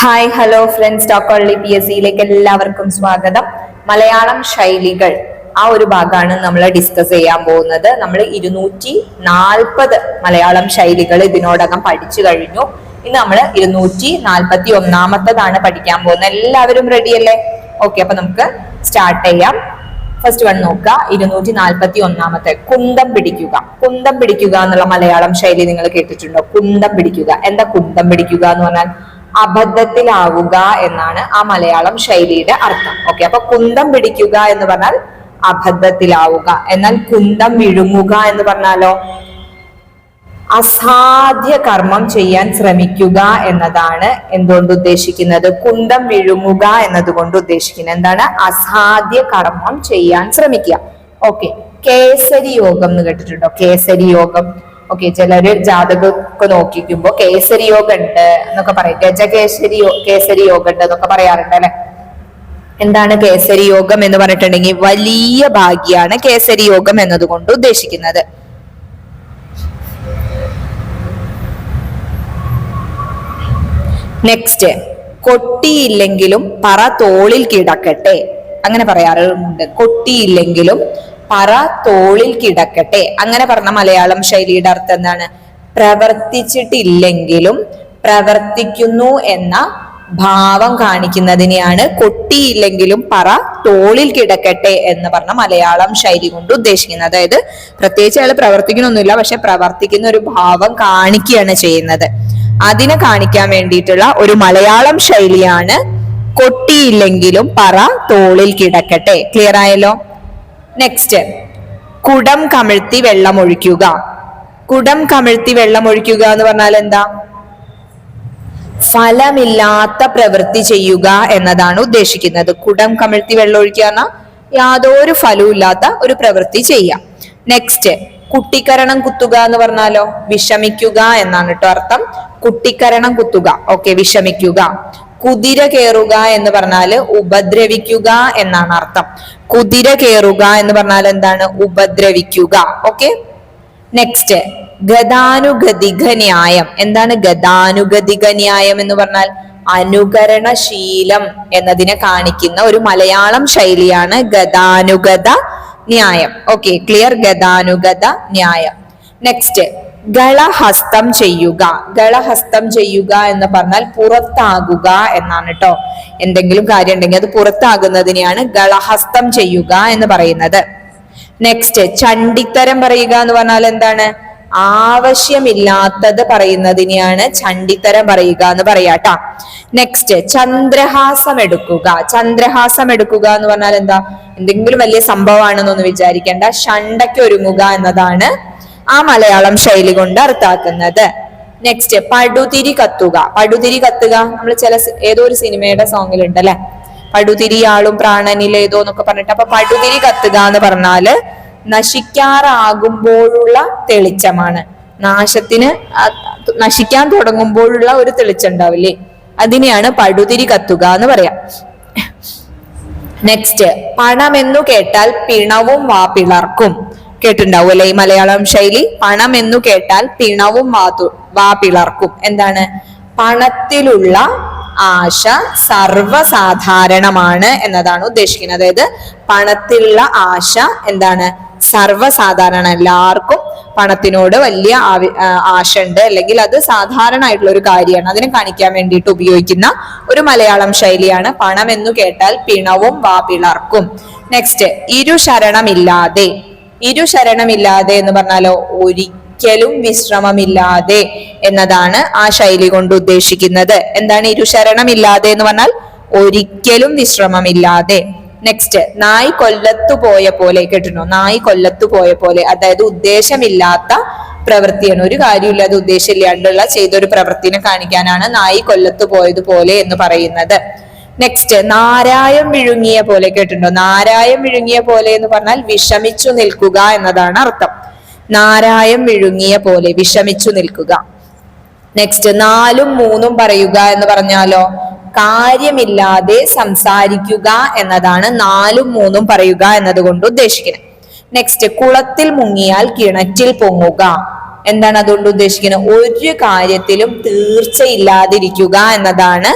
Hi hello friends, ടോക്കോളി PSCയിലേക്ക് എല്ലാവർക്കും സ്വാഗതം. മലയാളം ശൈലികൾ ആ ഒരു ഭാഗമാണ് നമ്മൾ ഡിസ്കസ് ചെയ്യാൻ പോകുന്നത്. നമ്മൾ 240 മലയാളം ശൈലികൾ ഇതിനോടകം പഠിച്ചു കഴിഞ്ഞു. ഇന്ന് നമ്മൾ 241ാമത്തതാണ് പഠിക്കാൻ പോകുന്നത്. എല്ലാവരും റെഡി അല്ലേ? ഓക്കെ, അപ്പൊ നമുക്ക് സ്റ്റാർട്ട് ചെയ്യാം. ഫസ്റ്റ് വൺ നോക്കുക. 241ാമത്തെ കുന്തം പിടിക്കുക. കുന്തം പിടിക്കുക എന്നുള്ള മലയാളം ശൈലി നിങ്ങൾ കേട്ടിട്ടുണ്ടോ? കുന്തം പിടിക്കുക. എന്താ കുന്തം പിടിക്കുക എന്ന് പറഞ്ഞാൽ? അബദ്ധത്തിലാവുക എന്നാണ് ആ മലയാളം ശൈലിയുടെ അർത്ഥം. ഓക്കെ, അപ്പൊ കുന്തം പിടിക്കുക എന്ന് പറഞ്ഞാൽ അബദ്ധത്തിലാവുക. എന്നാൽ കുന്തം വിഴുങ്ങുക എന്ന് പറഞ്ഞാലോ അസാധ്യ കർമ്മം ചെയ്യാൻ ശ്രമിക്കുക എന്നതാണ് എന്തുകൊണ്ട് ഉദ്ദേശിക്കുന്നത്? കുന്തം വിഴുങ്ങുക എന്നതുകൊണ്ട് ഉദ്ദേശിക്കുന്നത് എന്താണ്? അസാധ്യ കർമ്മം ചെയ്യാൻ ശ്രമിക്കുക. ഓക്കെ, കേസരി യോഗം എന്ന് കേട്ടിട്ടുണ്ടോ? കേസരി യോഗം. ഓക്കെ, ചിലര് ജാതകമൊക്കെ നോക്കിക്കുമ്പോ കേസരി യോഗം ഉണ്ട് എന്നൊക്കെ പറയും. കേസരി യോഗം ഉണ്ട് എന്നൊക്കെ പറയാറുണ്ട് അല്ലെ. എന്താണ് കേസരി യോഗം എന്ന് പറഞ്ഞിട്ടുണ്ടെങ്കിൽ വലിയ ഭാഗ്യാണ് കേസരി യോഗം എന്നതുകൊണ്ട് ഉദ്ദേശിക്കുന്നത്. നെക്സ്റ്റ്, കൊട്ടിയില്ലെങ്കിലും പറ തോളിൽ കിടക്കട്ടെ. അങ്ങനെ പറയാറുണ്ട്. കൊട്ടിയില്ലെങ്കിലും പറ തോളിൽ കിടക്കട്ടെ. അങ്ങനെ പറഞ്ഞ മലയാളം ശൈലിയുടെ അർത്ഥം എന്താണ്? പ്രവർത്തിച്ചിട്ടില്ലെങ്കിലും പ്രവർത്തിക്കുന്നു എന്ന ഭാവം കാണിക്കുന്നതിനെയാണ് കൊട്ടിയില്ലെങ്കിലും പറ തോളിൽ കിടക്കട്ടെ എന്ന് പറഞ്ഞ മലയാളം ശൈലി കൊണ്ട് ഉദ്ദേശിക്കുന്നത്. അതായത് പ്രത്യേകിച്ച് അയാൾ പ്രവർത്തിക്കണമൊന്നുമില്ല, പക്ഷെ പ്രവർത്തിക്കുന്ന ഒരു ഭാവം കാണിക്കുകയാണ് ചെയ്യുന്നത്. അതിനെ കാണിക്കാൻ വേണ്ടിയിട്ടുള്ള ഒരു മലയാളം ശൈലിയാണ് കൊട്ടിയില്ലെങ്കിലും പറ തോളിൽ കിടക്കട്ടെ. ക്ലിയർ ആയല്ലോ? നെക്സ്റ്റ്, കുടം കമിഴ്ത്തി വെള്ളമൊഴിക്കുക. കുടം കമിഴ്ത്തി വെള്ളമൊഴിക്കുക എന്ന് പറഞ്ഞാൽ എന്താ? ഫലമില്ലാത്ത പ്രവൃത്തി ചെയ്യുക എന്നതാണ് ഉദ്ദേശിക്കുന്നത്. കുടം കമിഴ്ത്തി വെള്ളമൊഴിക്കുക എന്നാൽ യാതൊരു ഫലവും ഇല്ലാത്ത ഒരു പ്രവൃത്തി ചെയ്യാം. നെക്സ്റ്റ്, കുട്ടിക്കരണം കുത്തുക എന്ന് പറഞ്ഞാലോ വിഷമിക്കുക എന്നാണ് കേട്ടോ അർത്ഥം. കുട്ടിക്കരണം കുത്തുക. ഓക്കെ, വിഷമിക്കുക. കുതിര കയറുക എന്ന് പറഞ്ഞാല് ഉപദ്രവിക്കുക എന്നാണ് അർത്ഥം. കുതിര കയറുക എന്ന് പറഞ്ഞാൽ എന്താണ്? ഉപദ്രവിക്കുക. ഓക്കെ, നെക്സ്റ്റ്, ഗതാനുഗതിക ന്യായം. എന്താണ് ഗതാനുഗതിക ന്യായം എന്ന് പറഞ്ഞാൽ? അനുകരണശീലം എന്നതിനെ കാണിക്കുന്ന ഒരു മലയാളം ശൈലിയാണ് ഗതാനുഗത ന്യായം. Okay, clear? ഗതാനുഗത ന്യായം. നെക്സ്റ്റ്, ഗളഹസ്തം ചെയ്യുക. ഗളഹസ്തം ചെയ്യുക എന്ന് പറഞ്ഞാൽ പുറത്താകുക എന്നാണ് കേട്ടോ. എന്തെങ്കിലും കാര്യം ഉണ്ടെങ്കിൽ അത് പുറത്താകുന്നതിനെയാണ് ഗളഹസ്തം ചെയ്യുക എന്ന് പറയുന്നത്. നെക്സ്റ്റ്, ചണ്ടിത്തരം പറയുക എന്ന് പറഞ്ഞാൽ എന്താണ്? ആവശ്യമില്ലാത്തത് പറയുന്നതിനെയാണ് ചണ്ടിത്തരം പറയുക എന്ന് പറയാട്ടാ. നെക്സ്റ്റ്, ചന്ദ്രഹാസം എടുക്കുക. ചന്ദ്രഹാസം എടുക്കുക എന്ന് പറഞ്ഞാൽ എന്താ? എന്തെങ്കിലും വലിയ സംഭവമാണെന്നൊന്നും വിചാരിക്കേണ്ട. ഷണ്ടയ്ക്ക് ഒരുങ്ങുക എന്നതാണ് ആ മലയാളം ശൈലി കൊണ്ട് അർത്ഥാക്കുന്നത്. നെക്സ്റ്റ്, പടുതിരി കത്തുക. പടുതിരി കത്തുക നമ്മൾ ഏതോ ഒരു സിനിമയുടെ സോങ്ങിലുണ്ട് അല്ലെ, പടുതിരിയാളും പ്രാണനിലെ ഏതോ എന്നൊക്കെ പറഞ്ഞിട്ട്. അപ്പൊ പടുതിരി കത്തുക എന്ന് പറഞ്ഞാല് നശിക്കാറാകുമ്പോഴുള്ള തെളിച്ചമാണ്. നശിക്കാൻ തുടങ്ങുമ്പോഴുള്ള ഒരു തെളിച്ചം ഉണ്ടാവില്ലേ, അതിനെയാണ് പടുതിരി കത്തുക എന്ന് പറയാം. നെക്സ്റ്റ്, പണമെന്നു കേട്ടാൽ പിണവും വാപിളർക്കും. കേട്ടിട്ടുണ്ടാവും അല്ലെ ഈ മലയാളം ശൈലി? പണം എന്നു കേട്ടാൽ പിണവും വാപിളർക്കും. എന്താണ്? പണത്തിലുള്ള ആശ സർവ്വസാധാരണമാണ് എന്നതാണ് ഉദ്ദേശിക്കുന്നത്. അതായത് പണത്തിലുള്ള ആശ എന്താണ്? സർവ്വസാധാരണ. എല്ലാവർക്കും പണത്തിനോട് വലിയ ആശ ഉണ്ട്, അല്ലെങ്കിൽ അത് സാധാരണ ആയിട്ടുള്ള ഒരു കാര്യമാണ്. അതിനെ കാണിക്കാൻ വേണ്ടിയിട്ട് ഉപയോഗിക്കുന്ന ഒരു മലയാളം ശൈലിയാണ് പണം എന്നു കേട്ടാൽ പിണവും വാപിളർക്കും. നെക്സ്റ്റ്, ഇരുശരണമില്ലാതെ. ഇരുശരണമില്ലാതെ എന്ന് പറഞ്ഞാലോ ഒരിക്കലും വിശ്രമമില്ലാതെ എന്നതാണ് ആ ശൈലി കൊണ്ട് ഉദ്ദേശിക്കുന്നത്. എന്താണ് ഇരുശരണമില്ലാതെ എന്ന് പറഞ്ഞാൽ? ഒരിക്കലും വിശ്രമമില്ലാതെ. നെക്സ്റ്റ്, നായ് കൊല്ലത്തു പോയ പോലെ. കേട്ടിട്ടുണ്ടോ? നായ് കൊല്ലത്തു പോയ പോലെ. അതായത് ഉദ്ദേശമില്ലാത്ത പ്രവൃത്തിയാണ്. ഒരു കാര്യമില്ലാതെ ഉദ്ദേശമില്ലാണ്ടുള്ള ചെയ്തൊരു പ്രവൃത്തിനെ കാണിക്കാനാണ് നായ് കൊല്ലത്തു പോയതുപോലെ എന്ന് പറയുന്നത്. നെക്സ്റ്റ്, നാരായം വിഴുങ്ങിയ പോലെ. കേട്ടിട്ടുണ്ടോ? നാരായം വിഴുങ്ങിയ പോലെ എന്ന് പറഞ്ഞാൽ വിഷമിച്ചു നിൽക്കുക എന്നതാണ് അർത്ഥം. നാരായം വിഴുങ്ങിയ പോലെ, വിഷമിച്ചു നിൽക്കുക. നെക്സ്റ്റ്, 4ഉം 3ഉം പറയുക എന്ന് പറഞ്ഞാലോ കാര്യമില്ലാതെ സംസാരിക്കുക എന്നതാണ് 4ഉം 3ഉം പറയുക എന്നതുകൊണ്ട് ഉദ്ദേശിക്കുന്നത്. നെക്സ്റ്റ്, കുളത്തിൽ മുങ്ങിയാൽ കിണറ്റിൽ പൊങ്ങുക. എന്താണ് അതുകൊണ്ട് ഉദ്ദേശിക്കുന്നത്? ഒരു കാര്യത്തിലും തീർച്ചയില്ലാതിരിക്കുക എന്നതാണ്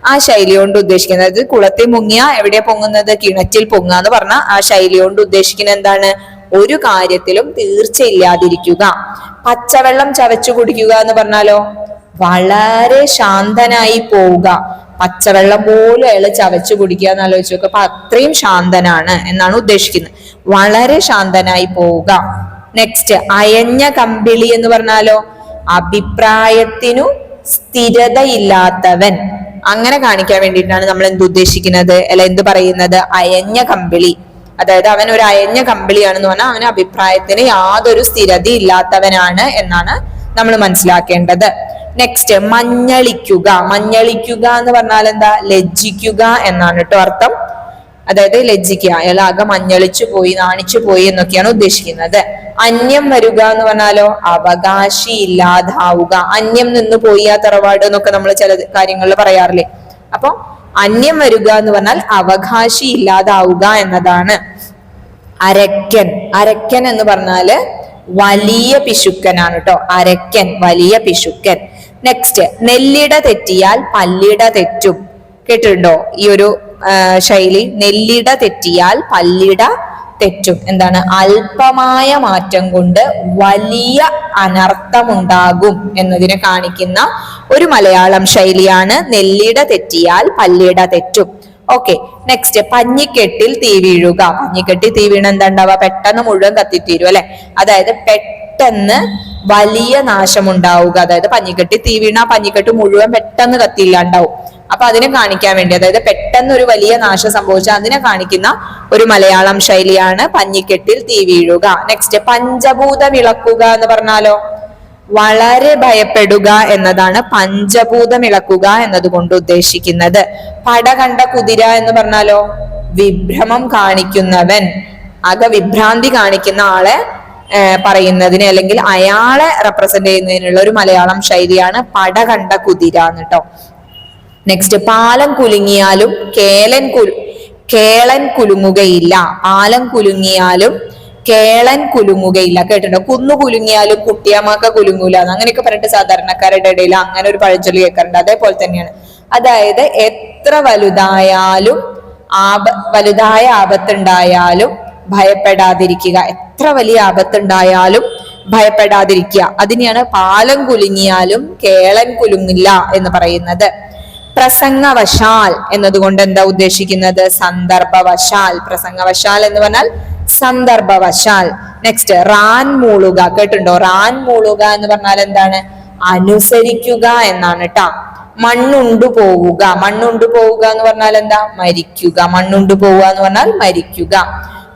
ആ ശൈലി കൊണ്ട് ഉദ്ദേശിക്കുന്നത്, അതായത് കുളത്തിൽ മുങ്ങിയ എവിടെ പൊങ്ങുന്നത്, കിണറ്റിൽ പൊങ്ങുക എന്ന് പറഞ്ഞ ആ ശൈലി കൊണ്ട് ഉദ്ദേശിക്കുന്നത് എന്താണ്? ഒരു കാര്യത്തിലും തീർച്ചയില്ലാതിരിക്കുക. പച്ചവെള്ളം ചവച്ചു കുടിക്കുക എന്ന് പറഞ്ഞാലോ വളരെ ശാന്തനായി പോവുക. പച്ചവെള്ളം പോലും അയാള് ചവച്ചു കുടിക്കുക എന്ന് ആലോചിച്ച് നോക്കുക. അപ്പൊ അത്രയും ശാന്തനാണ് എന്നാണ് ഉദ്ദേശിക്കുന്നത്. വളരെ ശാന്തനായി പോവുക. നെക്സ്റ്റ്, അയഞ്ഞ കമ്പിളി എന്ന് പറഞ്ഞാലോ അഭിപ്രായത്തിനു സ്ഥിരതയില്ലാത്തവൻ. അങ്ങനെ കാണിക്കാൻ വേണ്ടിയിട്ടാണ് നമ്മൾ എന്ത് ഉദ്ദേശിക്കുന്നത്, അല്ല എന്ത് പറയുന്നത്, അയഞ്ഞ കമ്പിളി. അതായത് അവൻ ഒരു അയഞ്ഞ കമ്പിളിയാണെന്ന് പറഞ്ഞാൽ അവന് അഭിപ്രായത്തിന് യാതൊരു സ്ഥിരത ഇല്ലാത്തവനാണ് എന്നാണ് നമ്മൾ മനസ്സിലാക്കേണ്ടത്. നെക്സ്റ്റ്, മഞ്ഞളിക്കുക. മഞ്ഞളിക്കുക എന്ന് പറഞ്ഞാൽ എന്താ? ലജ്ജിക്കുക എന്നാണ് കേട്ടോ അർത്ഥം. അതായത് ലജ്ജിക്കുക, അയാൾ ആകെ മഞ്ഞളിച്ചു പോയി, നാണിച്ചു പോയി എന്നൊക്കെയാണ് ഉദ്ദേശിക്കുന്നത്. അന്യം വരിക എന്ന് പറഞ്ഞാലോ അവകാശി ഇല്ലാതാവുക. അന്യം നിന്ന് പോയി ആ തറവാട് എന്നൊക്കെ നമ്മൾ ചില കാര്യങ്ങളിൽ പറയാറില്ലേ. അപ്പൊ അന്യം വരിക എന്ന് പറഞ്ഞാൽ അവകാശി ഇല്ലാതാവുക എന്നതാണ്. അരക്കൻ. അരക്കൻ എന്ന് പറഞ്ഞാല് വലിയ പിശുക്കനാണ് കേട്ടോ. അരക്കൻ, വലിയ പിശുക്കൻ. നെക്സ്റ്റ്, നെല്ലിട തെറ്റിയാൽ പല്ലിട തെറ്റും. കേട്ടിട്ടുണ്ടോ ഈ ഒരു ശൈലി? നെല്ലിട തെറ്റിയാൽ പല്ലിട തെറ്റും. എന്താണ്? അല്പമായ മാറ്റം കൊണ്ട് വലിയ അനർത്ഥമുണ്ടാകും എന്നതിനെ കാണിക്കുന്ന ഒരു മലയാളം ശൈലിയാണ് നെല്ലിട തെറ്റിയാൽ പല്ലിട തെറ്റും. ഓക്കെ, നെക്സ്റ്റ്, പഞ്ഞിക്കെട്ടിൽ തീ വീഴുക. പഞ്ഞിക്കെട്ടിൽ തീ വീണ എന്താ ഉണ്ടാവുക? പെട്ടെന്ന് മുഴുവൻ കത്തിത്തീരും അല്ലെ. അതായത് പെട്ടെന്ന് വലിയ നാശമുണ്ടാവുക. അതായത് പഞ്ഞിക്കെട്ടി തീ വീണ പഞ്ഞിക്കെട്ട് മുഴുവൻ പെട്ടെന്ന് കത്തിയില്ലാണ്ടാവും. അപ്പൊ അതിനെ കാണിക്കാൻ വേണ്ടി, അതായത് പെട്ടെന്ന് ഒരു വലിയ നാശം സംഭവിച്ചാൽ അതിനെ കാണിക്കുന്ന ഒരു മലയാളം ശൈലിയാണ് പഞ്ഞിക്കെട്ടിൽ തീ വീഴുക. നെക്സ്റ്റ്, പഞ്ചഭൂതം ഇളക്കുക എന്ന് പറഞ്ഞാലോ വളരെ ഭയപ്പെടുക എന്നതാണ് പഞ്ചഭൂതം ഇളക്കുക എന്നതുകൊണ്ട് ഉദ്ദേശിക്കുന്നത്. പട കണ്ട കുതിര എന്ന് പറഞ്ഞാലോ വിഭ്രമം കാണിക്കുന്നവൻ, ആകെ വിഭ്രാന്തി കാണിക്കുന്ന ആളെ പറയുന്നതിന് അല്ലെങ്കിൽ അയാളെ റെപ്രസെന്റ് ചെയ്യുന്നതിനുള്ള ഒരു മലയാളം ശൈലിയാണ് പട കണ്ട കുതിര എന്ന് കേട്ടോ. നെക്സ്റ്റ്, പാലം കുലുങ്ങിയാലും കേളൻ കുലുങ്ങുകയില്ല. പാലം കുലുങ്ങിയാലും കേളൻ കുലുങ്ങുകയില്ല. കേട്ടിട്ടുണ്ടോ? കുന്നു കുലുങ്ങിയാലും കുട്ടിയമ്മക്ക കുലുങ്ങൂല, അങ്ങനെയൊക്കെ പറഞ്ഞിട്ട് സാധാരണക്കാരുടെ ഇടയിൽ അങ്ങനെ ഒരു പഴഞ്ചൊല്ലി കേൾക്കാറുണ്ട്. അതേപോലെ തന്നെയാണ്. അതായത് എത്ര വലുതായ ആപത്തുണ്ടായാലും ഭയപ്പെടാതിരിക്കുക. എത്ര വലിയ ആപത്തുണ്ടായാലും ഭയപ്പെടാതിരിക്കുക. അതിനെയാണ് പാലം കുലുങ്ങിയാലും കേളൻ കുലുങ്ങില്ല എന്ന് പറയുന്നത്. പ്രസംഗവശാൽ എന്നതുകൊണ്ട് എന്താ ഉദ്ദേശിക്കുന്നത്? സന്ദർഭവശാൽ. പ്രസംഗവശാൽ എന്ന് പറഞ്ഞാൽ സന്ദർഭവശാൽ. നെക്സ്റ്റ്, റാൻ മൂളുക. കേട്ടുണ്ടോ? റാൻ മൂളുക എന്ന് പറഞ്ഞാൽ എന്താണ്? അനുസരിക്കുക എന്നാണ് കേട്ടാ. മണ്ണുണ്ടു പോവുക. മണ്ണുണ്ടു പോവുക എന്ന് പറഞ്ഞാൽ എന്താ? മരിക്കുക. മണ്ണുണ്ടു പോവുക എന്ന് പറഞ്ഞാൽ മരിക്കുക.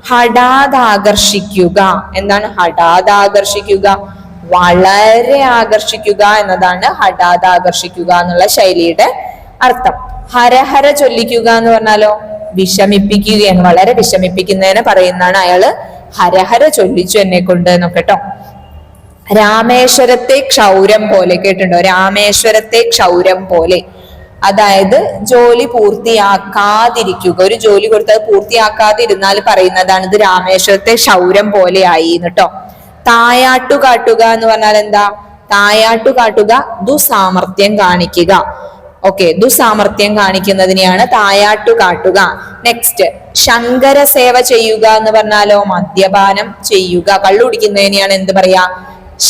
ഹഠാത് ആകർഷിക്കുക. എന്താണ് ഹഠാത് ആകർഷിക്കുക? വളരെ ആകർഷിക്കുക എന്നതാണ് ഹഠാത് ആകർഷിക്കുക എന്നുള്ള ശൈലിയുടെ അർത്ഥം. ഹരഹര ചൊല്ലിക്കുക എന്ന് പറഞ്ഞാലോ വിഷമിപ്പിക്കുകയാണ്. വളരെ വിഷമിപ്പിക്കുന്നതിന് പറയുന്നതാണ് അയാള് ഹരഹര ചൊല്ലിച്ചു എന്നെ കൊണ്ട് എന്നൊക്കെ കേട്ടോ. രാമേശ്വരത്തെ ക്ഷൗരം പോലെ. കേട്ടിട്ടുണ്ടോ? രാമേശ്വരത്തെ ക്ഷൗരം പോലെ. അതായത് ജോലി പൂർത്തിയാക്കാതിരിക്കുക. ഒരു ജോലി കൊടുത്ത് അത് പൂർത്തിയാക്കാതിരുന്നാൽ പറയുന്നതാണ് ഇത് രാമേശ്വരത്തെ ക്ഷൗരം പോലെ ആയി കേട്ടോ. തായാട്ടു കാട്ടുക എന്ന് പറഞ്ഞാൽ എന്താ? തായാട്ടു കാട്ടുക ദുസാമർത്ഥ്യം കാണിക്കുക. ഓക്കെ, ദുസാമർത്ഥ്യം കാണിക്കുന്നതിനെയാണ് തായാട്ടു കാട്ടുക. നെക്സ്റ്റ്, ശങ്കര സേവ ചെയ്യുക എന്ന് പറഞ്ഞാലോ മദ്യപാനം ചെയ്യുക. കള്ളു കുടിക്കുന്നതിനെയാണ് എന്ത് പറയാ?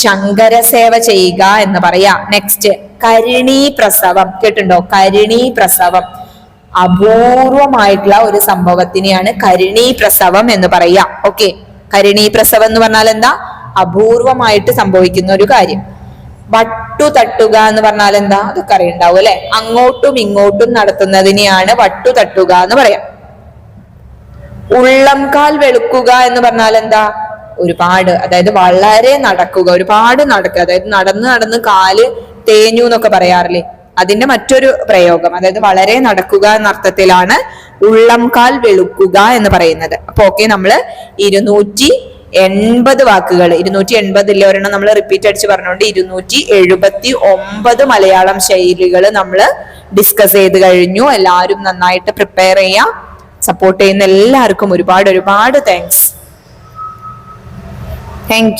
ശങ്കര സേവ ചെയ്യുക എന്ന് പറയാ. നെക്സ്റ്റ്, കരിണീ പ്രസവം. കേട്ടുണ്ടോ? കരിണീ പ്രസവം. അപൂർവമായിട്ടുള്ള ഒരു സംഭവത്തിനെയാണ് കരിണീ പ്രസവം എന്ന് പറയാ. ഓക്കെ, കരിണീ പ്രസവം എന്ന് പറഞ്ഞാൽ എന്താ? അപൂർവമായിട്ട് സംഭവിക്കുന്ന ഒരു കാര്യം. വട്ടു തട്ടുക എന്ന് പറഞ്ഞാൽ എന്താ? അതൊക്കെ അറിയുണ്ടാവും അല്ലെ. അങ്ങോട്ടും ഇങ്ങോട്ടും നടത്തുന്നതിനെയാണ് വട്ടു തട്ടുക എന്ന് പറയാം. ഉള്ളംകാൽ വെളുക്കുക എന്ന് പറഞ്ഞാൽ എന്താ? ഒരുപാട്, അതായത് വളരെ നടക്കുക, ഒരുപാട് നടക്കുക. അതായത് നടന്ന് നടന്ന് കാല് തേഞ്ഞു എന്നൊക്കെ പറയാറില്ലേ, അതിന്റെ മറ്റൊരു പ്രയോഗം. അതായത് വളരെ നടക്കുക എന്ന അർത്ഥത്തിലാണ് ഉള്ളംകാൽ വെളുക്കുക എന്ന് പറയുന്നത്. അപ്പൊ ഓക്കെ, നമ്മള് 280 വാക്കുകൾ, 280 ഒരെണ്ണം നമ്മൾ റിപ്പീറ്റ് അടിച്ച് പറഞ്ഞുകൊണ്ട് 279 മലയാളം ശൈലികൾ നമ്മൾ ഡിസ്കസ് ചെയ്ത് കഴിഞ്ഞു. എല്ലാവരും നന്നായിട്ട് പ്രിപ്പയർ ചെയ്യാം. സപ്പോർട്ട് ചെയ്യുന്ന എല്ലാവർക്കും ഒരുപാട് താങ്ക്സ്. Thank you.